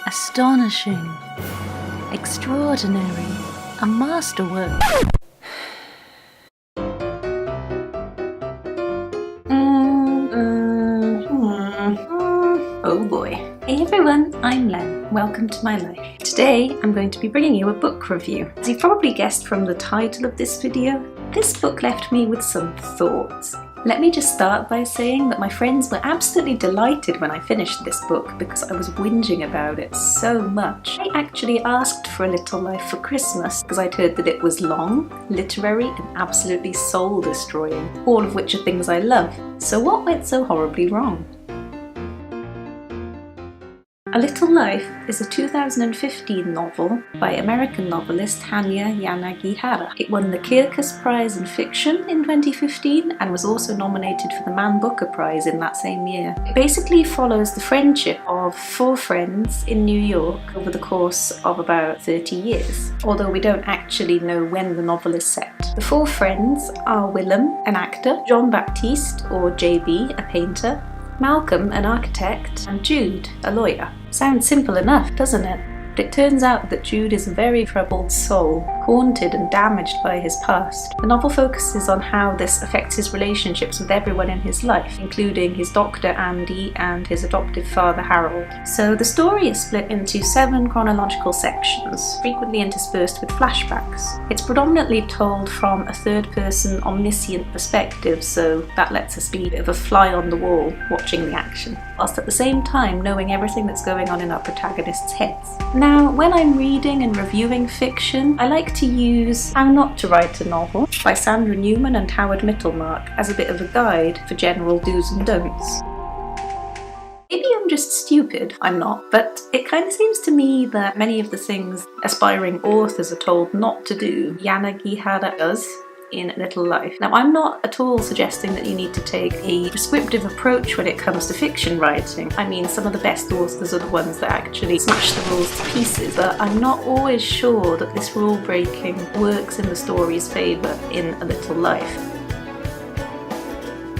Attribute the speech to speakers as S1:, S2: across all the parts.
S1: astonishing, extraordinary, a masterwork. Oh boy. Hey everyone, I'm Len. Welcome to my life. Today I'm going to be bringing you a book review. As you've probably guessed from the title of this video, this book left me with some thoughts. Let me just start by saying that my friends were absolutely delighted when I finished this book because I was whinging about it so much. I actually asked for A Little Life for Christmas because I'd heard that it was long, literary and absolutely soul-destroying, all of which are things I love. So what went so horribly wrong? A Little Life is a 2015 novel by American novelist Hanya Yanagihara. It won the Kirkus Prize in Fiction in 2015 and was also nominated for the Man Booker Prize in that same year. It basically follows the friendship of four friends in New York over the course of about 30 years, although we don't actually know when the novel is set. The four friends are Willem, an actor, Jean-Baptiste, or JB, a painter, Malcolm, an architect, and Jude, a lawyer. Sounds simple enough, doesn't it? But it turns out that Jude is a very troubled soul, haunted and damaged by his past. The novel focuses on how this affects his relationships with everyone in his life, including his doctor Andy and his adoptive father Harold. So the story is split into 7 chronological sections, frequently interspersed with flashbacks. It's predominantly told from a third-person omniscient perspective, so that lets us be a bit of a fly on the wall watching the action, whilst at the same time knowing everything that's going on in our protagonists' heads. Now, when I'm reading and reviewing fiction, I like to use How Not to Write a Novel by Sandra Newman and Howard Mittelmark as a bit of a guide for general do's and don'ts. Maybe I'm just stupid, I'm not, but it kind of seems to me that many of the things aspiring authors are told not to do, Yanagihara does in A Little Life. Now, I'm not at all suggesting that you need to take a prescriptive approach when it comes to fiction writing. I mean, some of the best authors are the ones that actually smash the rules to pieces, but I'm not always sure that this rule breaking works in the story's favour in A Little Life.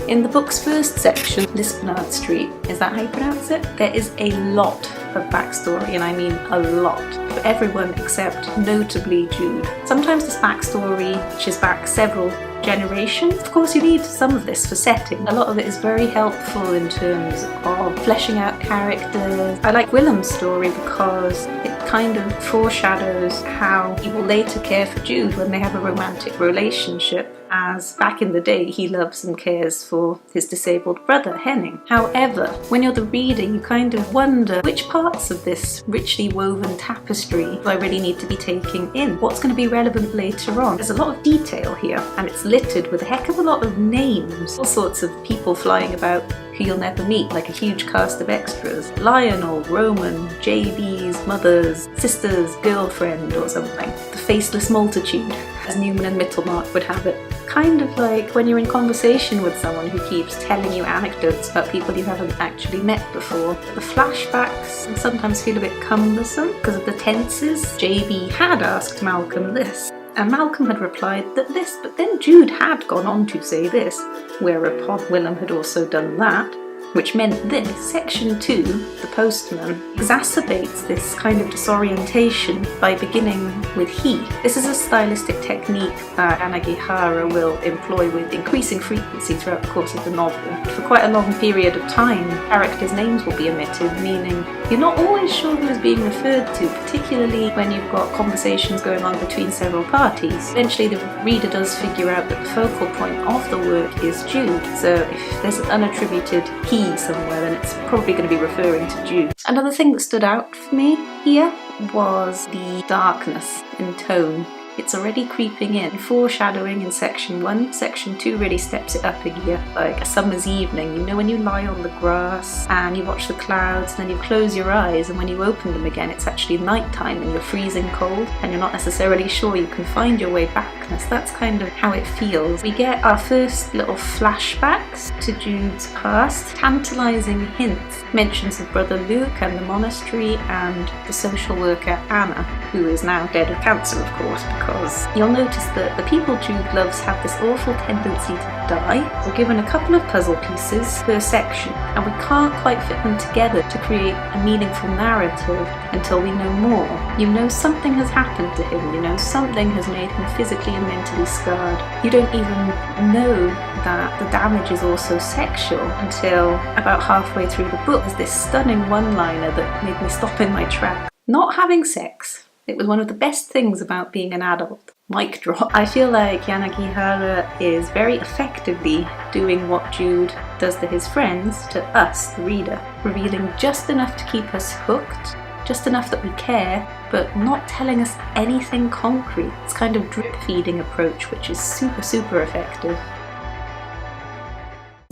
S1: In the book's first section, Lispenard Street, is that how you pronounce it? There is a lot of backstory, and I mean a lot, for everyone except notably Jude. Sometimes this backstory reaches back several generations. Of course, you need some of this for setting. A lot of it is very helpful in terms of fleshing out characters. I like Willem's story because it kind of foreshadows how he will later care for Jude when they have a romantic relationship, as back in the day he loves and cares for his disabled brother Henning. However, when you're the reader, you kind of wonder which parts of this richly woven tapestry do I really need to be taking in? What's going to be relevant later on? There's a lot of detail here, and it's littered with a heck of a lot of names, all sorts of people flying about who you'll never meet, like a huge cast of extras. Lionel, Roman, JB's mother's sister's girlfriend or something. The faceless multitude, as Newman and Mittelmark would have it. Kind of like when you're in conversation with someone who keeps telling you anecdotes about people you haven't actually met before. The flashbacks sometimes feel a bit cumbersome because of the tenses. JB had asked Malcolm this, and Malcolm had replied that this, but then Jude had gone on to say this, whereupon Willem had also done that, which meant this. Section 2, the postman, exacerbates this kind of disorientation by beginning with he. This is a stylistic technique that Yanagihara will employ with increasing frequency throughout the course of the novel. For quite a long period of time, characters' names will be omitted, meaning you're not always sure who is being referred to, particularly when you've got conversations going on between several parties. Eventually the reader does figure out that the focal point of the work is Jude, so if there's an unattributed he somewhere, then it's probably going to be referring to Jude. Another thing that stood out for me here was the darkness in tone. It's already creeping in, foreshadowing in section 1. Section 2 really steps it up a gear, like a summer's evening. You know, when you lie on the grass and you watch the clouds and then you close your eyes, and when you open them again it's actually nighttime and you're freezing cold and you're not necessarily sure you can find your way back. That's kind of how it feels. We get our first little flashbacks to Jude's past, tantalising hints, mentions of brother Luke and the monastery and the social worker Anna, who is now dead of cancer, of course, because you'll notice that the people Jude loves have this awful tendency to die. We're given a couple of puzzle pieces per section, and we can't quite fit them together to create a meaningful narrative until we know more. You know something has happened to him, you know something has made him physically and mentally scarred. You don't even know that the damage is also sexual until about halfway through the book. There's this stunning one-liner that made me stop in my tracks. Not having sex. It was one of the best things about being an adult. Mic drop. I feel like Yanagihara is very effectively doing what Jude does to his friends, to us, the reader, revealing just enough to keep us hooked, just enough that we care, but not telling us anything concrete. It's kind of drip-feeding approach, which is super effective.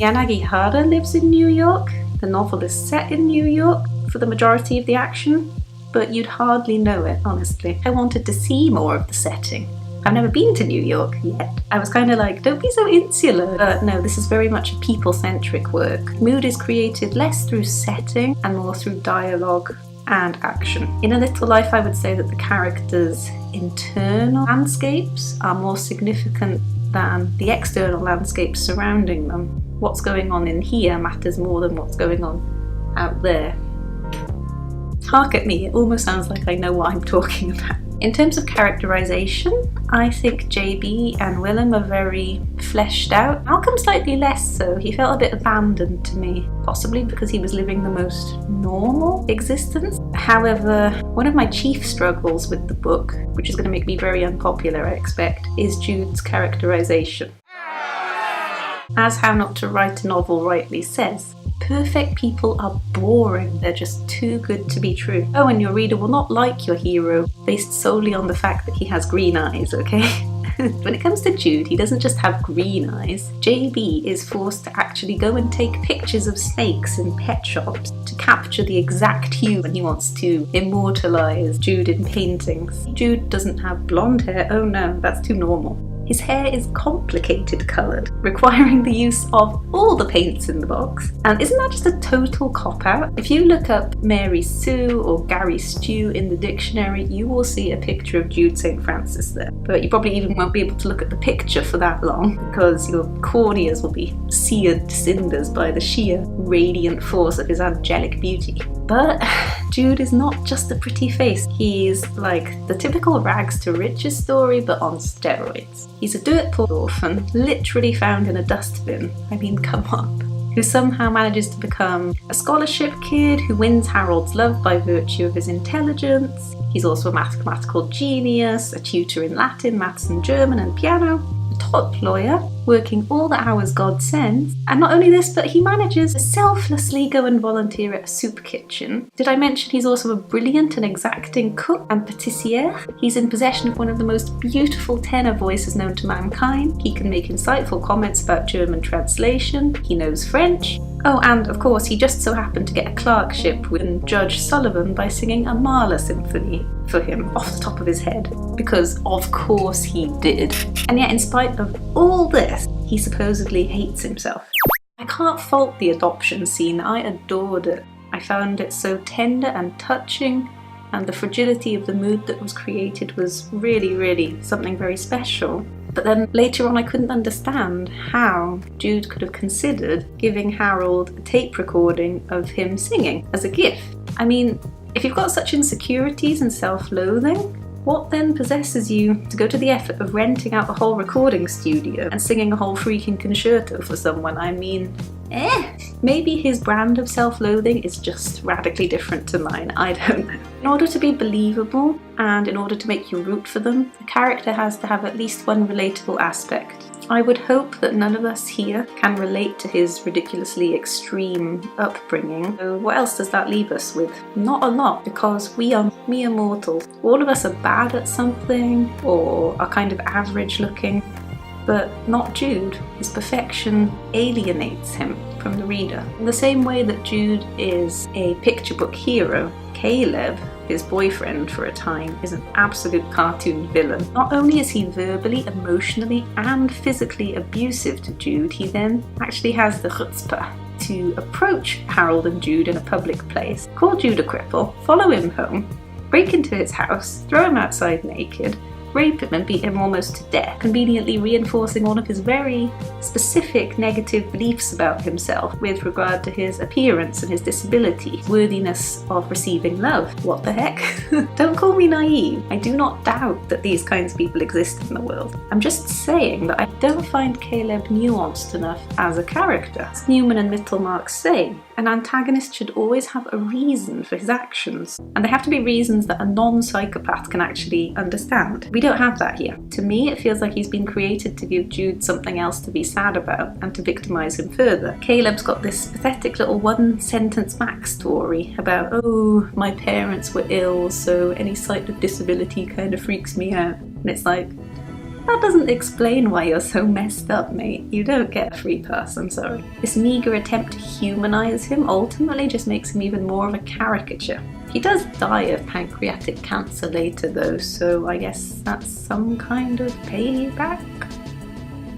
S1: Yanagihara lives in New York. The novel is set in New York for the majority of the action, but you'd hardly know it, honestly. I wanted to see more of the setting. I've never been to New York yet. I was kind of like, don't be so insular. But no, this is very much a people-centric work. Mood is created less through setting and more through dialogue and action. In A Little Life, I would say that the characters' internal landscapes are more significant than the external landscapes surrounding them. What's going on in here matters more than what's going on out there. Hark at me, it almost sounds like I know what I'm talking about. In terms of characterization, I think JB and Willem are very fleshed out. Malcolm slightly less so. He felt a bit abandoned to me, possibly because he was living the most normal existence. However, one of my chief struggles with the book, which is going to make me very unpopular, I expect, is Jude's characterization. As How Not to Write a Novel rightly says, perfect people are boring. They're just too good to be true. Oh, and your reader will not like your hero based solely on the fact that he has green eyes, okay? When it comes to Jude, he doesn't just have green eyes. JB is forced to actually go and take pictures of snakes in pet shops to capture the exact hue when he wants to immortalize Jude in paintings. Jude doesn't have blonde hair. Oh no, that's too normal. His hair is complicated coloured, requiring the use of all the paints in the box. And isn't that just a total cop-out? If you look up Mary Sue or Gary Stew in the dictionary, you will see a picture of Jude St. Francis there. But you probably even won't be able to look at the picture for that long, because your corneas will be seared to cinders by the sheer radiant force of his angelic beauty. But Jude is not just a pretty face. He's like the typical rags to riches story, but on steroids. He's a dirt-poor orphan, literally found in a dustbin. I mean, come on. Who somehow manages to become a scholarship kid who wins Harold's love by virtue of his intelligence. He's also a mathematical genius, a tutor in Latin, maths and German and piano, a top lawyer, working all the hours God sends. And not only this, but he manages to selflessly go and volunteer at a soup kitchen. Did I mention he's also a brilliant and exacting cook and pâtissier? He's in possession of one of the most beautiful tenor voices known to mankind. He can make insightful comments about German translation. He knows French. Oh, and of course, he just so happened to get a clerkship with Judge Sullivan by singing a Mahler symphony for him off the top of his head. Because of course he did. And yet, in spite of all this, he supposedly hates himself. I can't fault the adoption scene. I adored it. I found it so tender and touching, and the fragility of the mood that was created was really something very special. But then later on I couldn't understand how Jude could have considered giving Harold a tape recording of him singing as a gift. I mean, if you've got such insecurities and self-loathing, what then possesses you to go to the effort of renting out a whole recording studio and singing a whole freaking concerto for someone? I mean, maybe his brand of self-loathing is just radically different to mine, I don't know. In order to be believable and in order to make you root for them, the character has to have at least one relatable aspect. I would hope that none of us here can relate to his ridiculously extreme upbringing. So what else does that leave us with? Not a lot, because we are mere mortals. All of us are bad at something or are kind of average looking. But not Jude. His perfection alienates him from the reader. In the same way that Jude is a picture book hero, Caleb, his boyfriend for a time, is an absolute cartoon villain. Not only is he verbally, emotionally, and physically abusive to Jude, he then actually has the chutzpah to approach Harold and Jude in a public place, call Jude a cripple, follow him home, break into his house, throw him outside naked, rape him and beat him almost to death, conveniently reinforcing all of his very specific negative beliefs about himself with regard to his appearance and his disability, worthiness of receiving love. What the heck? Don't call me naive. I do not doubt that these kinds of people exist in the world. I'm just saying that I don't find Caleb nuanced enough as a character. As Newman and Mittelmark say, an antagonist should always have a reason for his actions, and they have to be reasons that a non-psychopath can actually understand. We don't have that here. To me, it feels like he's been created to give Jude something else to be sad about and to victimise him further. Caleb's got this pathetic little one-sentence backstory about, oh, my parents were ill, so any sight of disability kind of freaks me out. And it's like, that doesn't explain why you're so messed up, mate. You don't get a free pass, I'm sorry. This meagre attempt to humanise him ultimately just makes him even more of a caricature. He does die of pancreatic cancer later though, so I guess that's some kind of payback.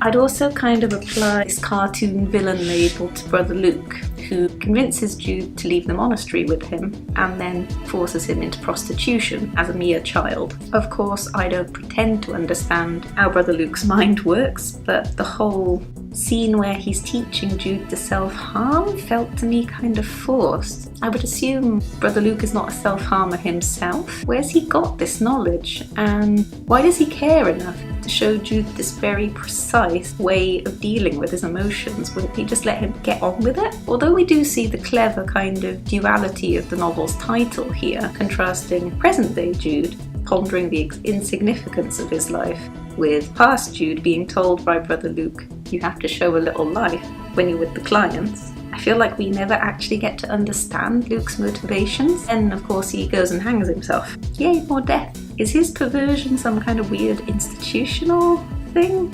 S1: I'd also kind of apply this cartoon villain label to Brother Luke, who convinces Jude to leave the monastery with him and then forces him into prostitution as a mere child. Of course, I don't pretend to understand how Brother Luke's mind works, but the whole scene where he's teaching Jude to self-harm felt to me kind of forced. I would assume Brother Luke is not a self-harmer himself. Where's he got this knowledge? And why does he care enough to show Jude this very precise way of dealing with his emotions? Wouldn't he just let him get on with it? Although we do see the clever kind of duality of the novel's title here, contrasting present-day Jude, pondering the insignificance of his life, with past Jude being told by Brother Luke, you have to show a little life when you're with the clients. I feel like we never actually get to understand Luke's motivations. And of course he goes and hangs himself. Yay, more death. Is his perversion some kind of weird institutional thing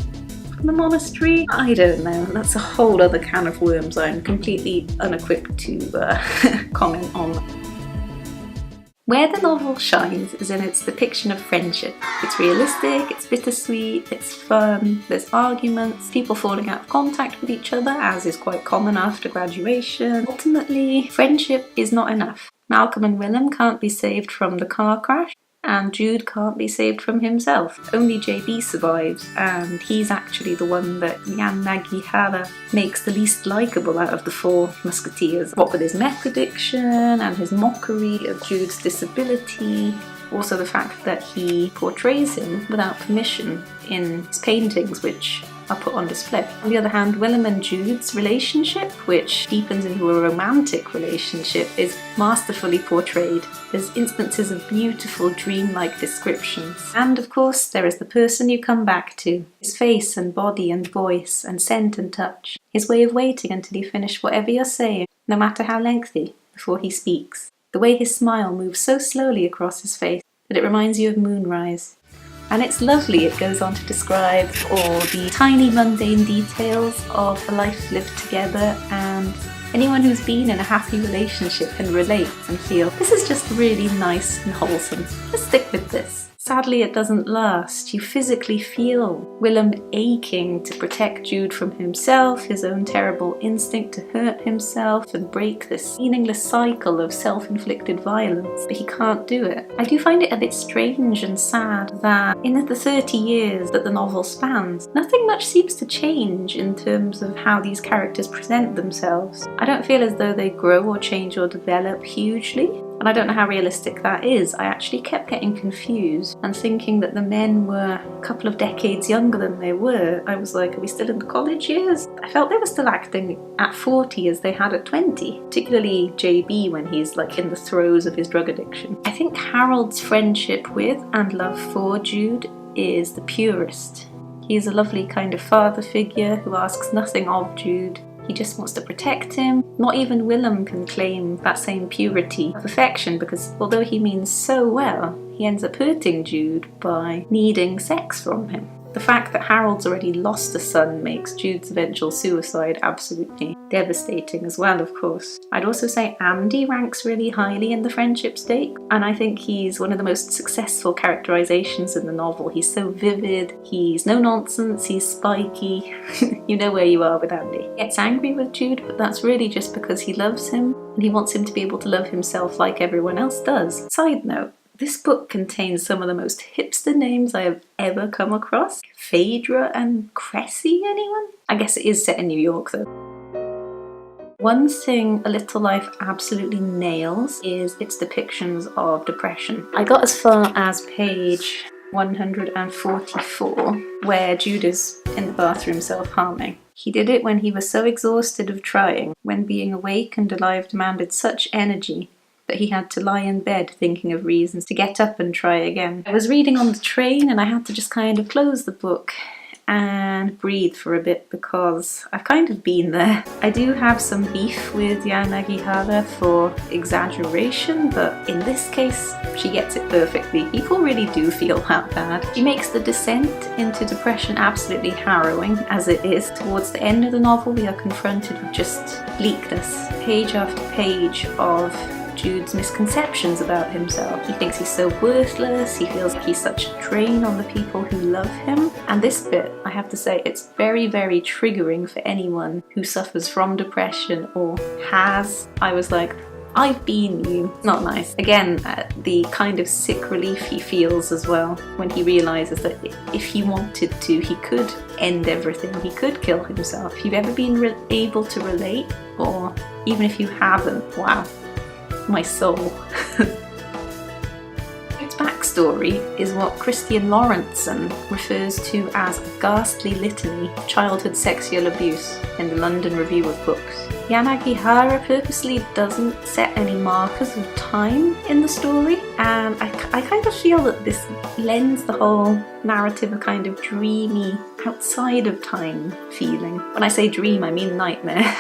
S1: from the monastery? I don't know. That's a whole other can of worms I'm completely unequipped to comment on. Where the novel shines is in its depiction of friendship. It's realistic, it's bittersweet, it's fun, there's arguments, people falling out of contact with each other, as is quite common after graduation. Ultimately, friendship is not enough. Malcolm and Willem can't be saved from the car crash, and Jude can't be saved from himself. Only JB survives, and he's actually the one that Yanagihara makes the least likeable out of the four musketeers. What with his meth addiction and his mockery of Jude's disability, also the fact that he portrays him without permission in his paintings, which are put on display. On the other hand, Willem and Jude's relationship, which deepens into a romantic relationship, is masterfully portrayed. There's instances of beautiful dreamlike descriptions. And of course, there is the person you come back to. His face and body and voice and scent and touch. His way of waiting until you finish whatever you're saying, no matter how lengthy, before he speaks. The way his smile moves so slowly across his face that it reminds you of moonrise. And it's lovely. It goes on to describe all the tiny mundane details of a life lived together, and anyone who's been in a happy relationship can relate and feel, this is just really nice and wholesome. Let's stick with this. Sadly, it doesn't last. You physically feel Willem aching to protect Jude from himself, his own terrible instinct to hurt himself and break this meaningless cycle of self-inflicted violence, but he can't do it. I do find it a bit strange and sad that in the 30 years that the novel spans, nothing much seems to change in terms of how these characters present themselves. I don't feel as though they grow or change or develop hugely. And I don't know how realistic that is. I actually kept getting confused and thinking that the men were a couple of decades younger than they were. I was like, are we still in the college years? I felt they were still acting at 40 as they had at 20, particularly JB when he's like in the throes of his drug addiction. I think Harold's friendship with and love for Jude is the purest. He's a lovely kind of father figure who asks nothing of Jude. He just wants to protect him. Not even Willem can claim that same purity of affection, because although he means so well, he ends up hurting Jude by needing sex from him. The fact that Harold's already lost a son makes Jude's eventual suicide absolutely devastating as well, of course. I'd also say Andy ranks really highly in the friendship stake, and I think he's one of the most successful characterizations in the novel. He's so vivid, he's no nonsense, he's spiky. You know where you are with Andy. He gets angry with Jude, but that's really just because he loves him, and he wants him to be able to love himself like everyone else does. Side note, This book contains some of the most hipster names I have ever come across. Phaedra and Cressy, anyone? I guess it is set in New York though. One thing A Little Life absolutely nails is its depictions of depression. I got as far as page 144, where Jude is in the bathroom self-harming. He did it when he was so exhausted of trying, when being awake and alive demanded such energy that he had to lie in bed thinking of reasons to get up and try again. I was reading on the train and I had to just kind of close the book and breathe for a bit because I've kind of been there. I do have some beef with Yanagihara for exaggeration, but in this case she gets it perfectly. People really do feel that bad. She makes the descent into depression absolutely harrowing, as it is. Towards the end of the novel we are confronted with just bleakness, page after page of Jude's misconceptions about himself. He thinks he's so worthless, he feels like he's such a drain on the people who love him. And this bit, I have to say, it's very, very triggering for anyone who suffers from depression or has. I was like, I've been you. Not nice. Again, the kind of sick relief he feels as well when he realises that if he wanted to, he could end everything. He could kill himself. If you've ever been able to relate, or even if you haven't, wow. My soul. Its backstory is what Christian Laurenson refers to as a ghastly litany of childhood sexual abuse in the London Review of Books. Yanagihara purposely doesn't set any markers of time in the story, and I kind of feel that this lends the whole narrative a kind of dreamy, outside of time feeling. When I say dream, I mean nightmare.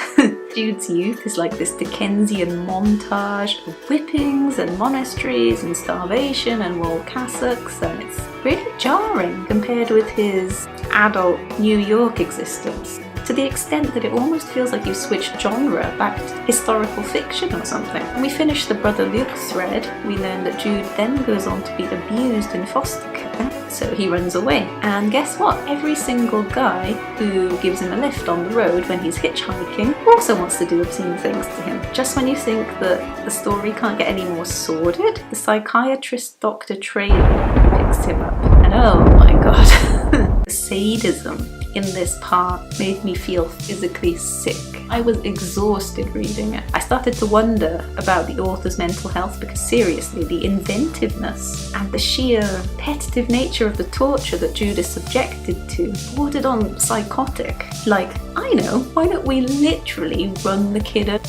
S1: Jude's youth is like this Dickensian montage of whippings and monasteries and starvation and wool cassocks, and it's really jarring compared with his adult New York existence, to the extent that it almost feels like you've switched genre back to historical fiction or something. When we finish the Brother Luke thread, we learn that Jude then goes on to be abused in foster care, so he runs away. And guess what? Every single guy who gives him a lift on the road when he's hitchhiking also wants to do obscene things to him. Just when you think that the story can't get any more sordid, the psychiatrist Dr. Traylor picks him up. And oh my god, the sadism in this part made me feel physically sick. I was exhausted reading it. I started to wonder about the author's mental health because seriously, the inventiveness and the sheer repetitive nature of the torture that Jude is subjected to bordered on psychotic. Like, I know, why don't we literally run the kid over?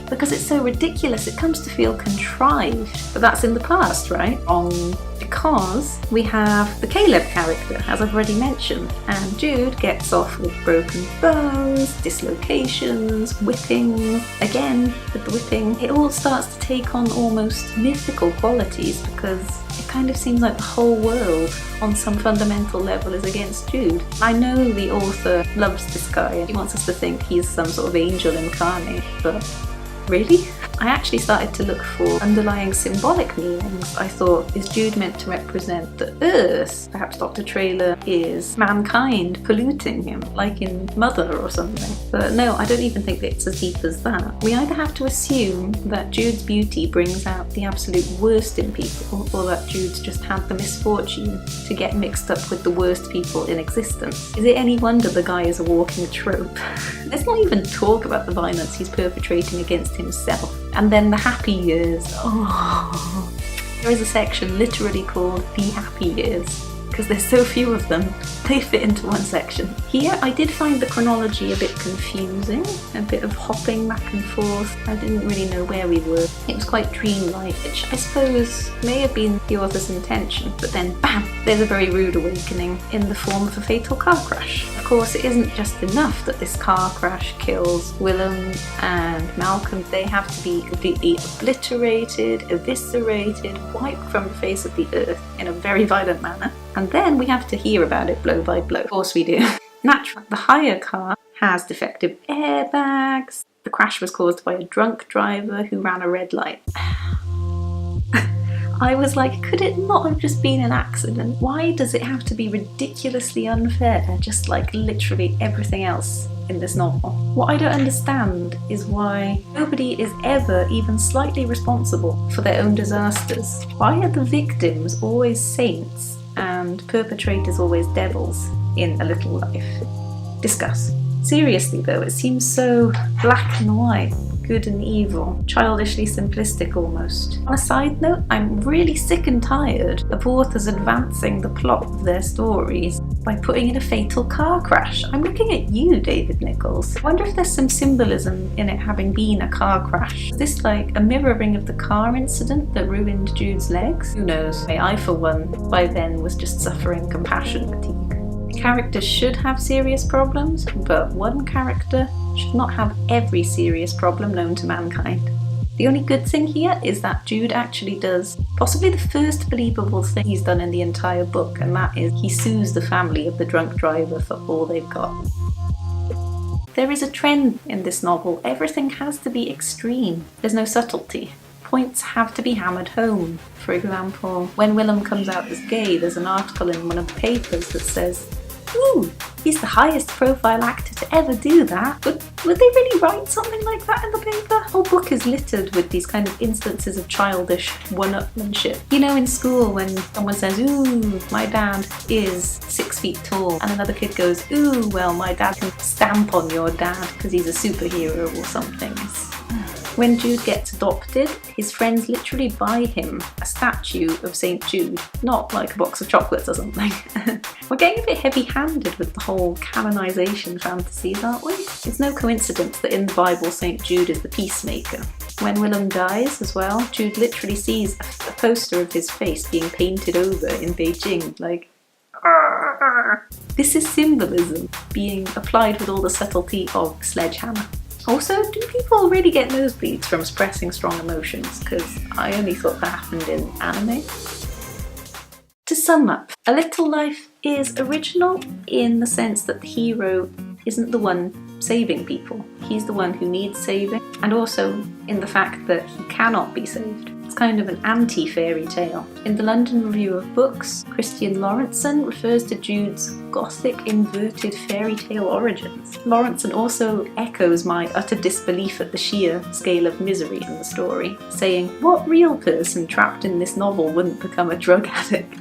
S1: Because it's so ridiculous, it comes to feel contrived. But that's in the past, right? Because we have the Caleb character, as I've already mentioned, and Jude gets off with broken bones, dislocations, whipping. Again, with the whipping, it all starts to take on almost mythical qualities because it kind of seems like the whole world, on some fundamental level, is against Jude. I know the author loves this guy and he wants us to think he's some sort of angel incarnate, but really? I actually started to look for underlying symbolic meanings. I thought, is Jude meant to represent the earth? Perhaps Dr. Traylor is mankind polluting him, like in Mother or something. But no, I don't even think it's as deep as that. We either have to assume that Jude's beauty brings out the absolute worst in people, or that Jude's just had the misfortune to get mixed up with the worst people in existence. Is it any wonder the guy is a walking trope? Let's not even talk about the violence he's perpetrating against himself. And then the happy years. Oh, there is a section literally called The Happy Years, because there's so few of them, they fit into one section. Here I did find the chronology a bit confusing, a bit of hopping back and forth. I didn't really know where we were. It was quite dreamlike, which I suppose may have been the author's intention, but then bam, there's a very rude awakening in the form of a fatal car crash. Of course, it isn't just enough that this car crash kills Willem and Malcolm. They have to be completely obliterated, eviscerated, wiped from the face of the earth in a very violent manner. And then we have to hear about it blow by blow. Of course we do. Naturally, the hire car has defective airbags. The crash was caused by a drunk driver who ran a red light. I was like, could it not have just been an accident? Why does it have to be ridiculously unfair, just like literally everything else in this novel. What I don't understand is why nobody is ever even slightly responsible for their own disasters. Why are the victims always saints and perpetrators always devils in A Little Life? Discuss. Seriously though, it seems so black and white, good and evil, childishly simplistic almost. On a side note, I'm really sick and tired of authors advancing the plot of their stories by putting in a fatal car crash. I'm looking at you, David Nichols. I wonder if there's some symbolism in it having been a car crash. Is this like a mirroring of the car incident that ruined Jude's legs? Who knows? I, for one, by then was just suffering compassion fatigue. Characters should have serious problems, but one character should not have every serious problem known to mankind. The only good thing here is that Jude actually does possibly the first believable thing he's done in the entire book, and that is he sues the family of the drunk driver for all they've got. There is a trend in this novel. Everything has to be extreme. There's no subtlety. Points have to be hammered home. For example, when Willem comes out as gay, there's an article in one of the papers that says, "Ooh, he's the highest profile actor to ever do that." Would they really write something like that in the paper? The whole book is littered with these kind of instances of childish one-upmanship. You know, in school when someone says, "Ooh, my dad is 6 feet tall," and another kid goes, "Ooh, well, my dad can stamp on your dad because he's a superhero or something." When Jude gets adopted, his friends literally buy him a statue of St. Jude, not like a box of chocolates or something. We're getting a bit heavy-handed with the whole canonization fantasies, aren't we? It's no coincidence that in the Bible St. Jude is the peacemaker. When Willem dies as well, Jude literally sees a poster of his face being painted over in Beijing, like, "Arr." This is symbolism being applied with all the subtlety of Sledgehammer. Also, do people really get nosebleeds from expressing strong emotions? Because I only thought that happened in anime. To sum up, A Little Life is original in the sense that the hero isn't the one saving people. He's the one who needs saving, and also in the fact that he cannot be saved. It's kind of an anti-fairy tale. In the London Review of Books, Christian Laurenson refers to Jude's gothic inverted fairy tale origins. Laurenson also echoes my utter disbelief at the sheer scale of misery in the story, saying, "What real person trapped in this novel wouldn't become a drug addict?"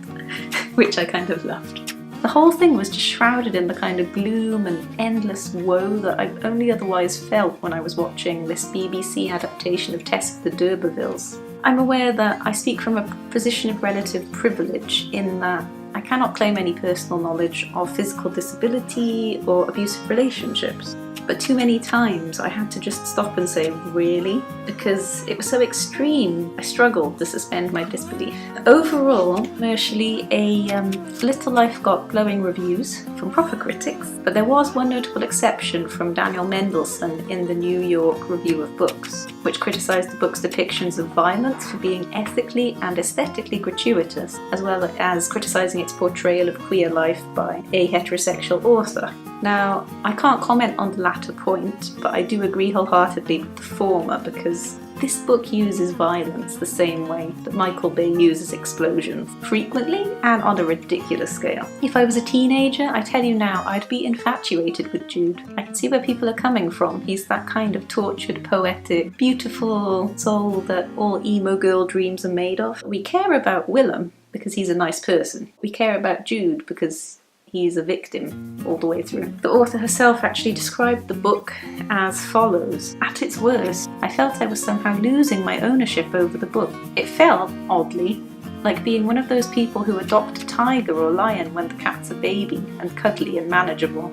S1: Which I kind of loved. The whole thing was just shrouded in the kind of gloom and endless woe that I've only otherwise felt when I was watching this BBC adaptation of Tess of the D'Urbervilles. I'm aware that I speak from a position of relative privilege in that I cannot claim any personal knowledge of physical disability or abusive relationships. But too many times I had to just stop and say, "Really?" Because it was so extreme, I struggled to suspend my disbelief. Overall, commercially, A Little Life got glowing reviews from proper critics, but there was one notable exception from Daniel Mendelsohn in the New York Review of Books, which criticised the book's depictions of violence for being ethically and aesthetically gratuitous, as well as criticising its portrayal of queer life by a heterosexual author. Now, I can't comment on the latter point, but I do agree wholeheartedly with the former because this book uses violence the same way that Michael Bay uses explosions, frequently and on a ridiculous scale. If I was a teenager, I tell you now, I'd be infatuated with Jude. I can see where people are coming from. He's that kind of tortured, poetic, beautiful soul that all emo girl dreams are made of. We care about Willem because he's a nice person. We care about Jude because he's a victim all the way through. The author herself actually described the book as follows. At its worst, I felt I was somehow losing my ownership over the book. It felt, oddly, like being one of those people who adopt a tiger or lion when the cat's a baby and cuddly and manageable,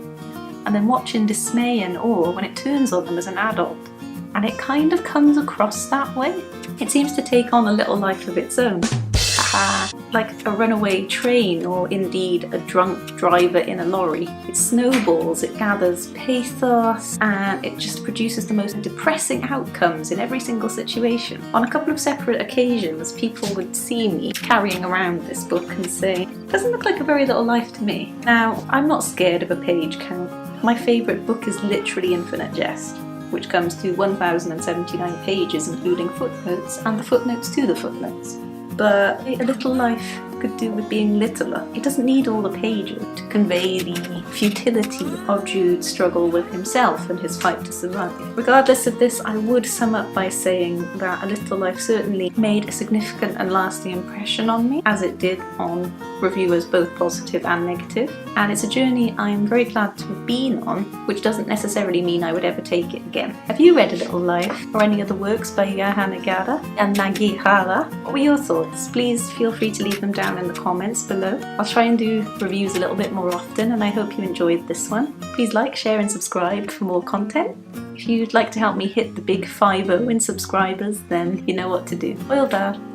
S1: and then watch in dismay and awe when it turns on them as an adult. And it kind of comes across that way. It seems to take on a little life of its own. Like a runaway train or indeed a drunk driver in a lorry. It snowballs, it gathers pathos, and it just produces the most depressing outcomes in every single situation. On a couple of separate occasions, people would see me carrying around this book and say, "Doesn't look like a very little life to me." Now, I'm not scared of a page count. My favourite book is literally Infinite Jest, which comes to 1079 pages including footnotes and the footnotes to the footnotes. But A Little Life could do with being littler. It doesn't need all the pages to convey the futility of Jude's struggle with himself and his fight to survive. Regardless of this, I would sum up by saying that A Little Life certainly made a significant and lasting impression on me, as it did on reviewers both positive and negative. And it's a journey I'm very glad to have been on, which doesn't necessarily mean I would ever take it again. Have you read A Little Life or any other works by Hanya Yanagihara? What were your thoughts? Please feel free to leave them down in the comments below. I'll try and do reviews a little bit more often, and I hope you enjoyed this one. Please like, share and subscribe for more content. If you'd like to help me hit the big 50 in subscribers, then you know what to do. Well done.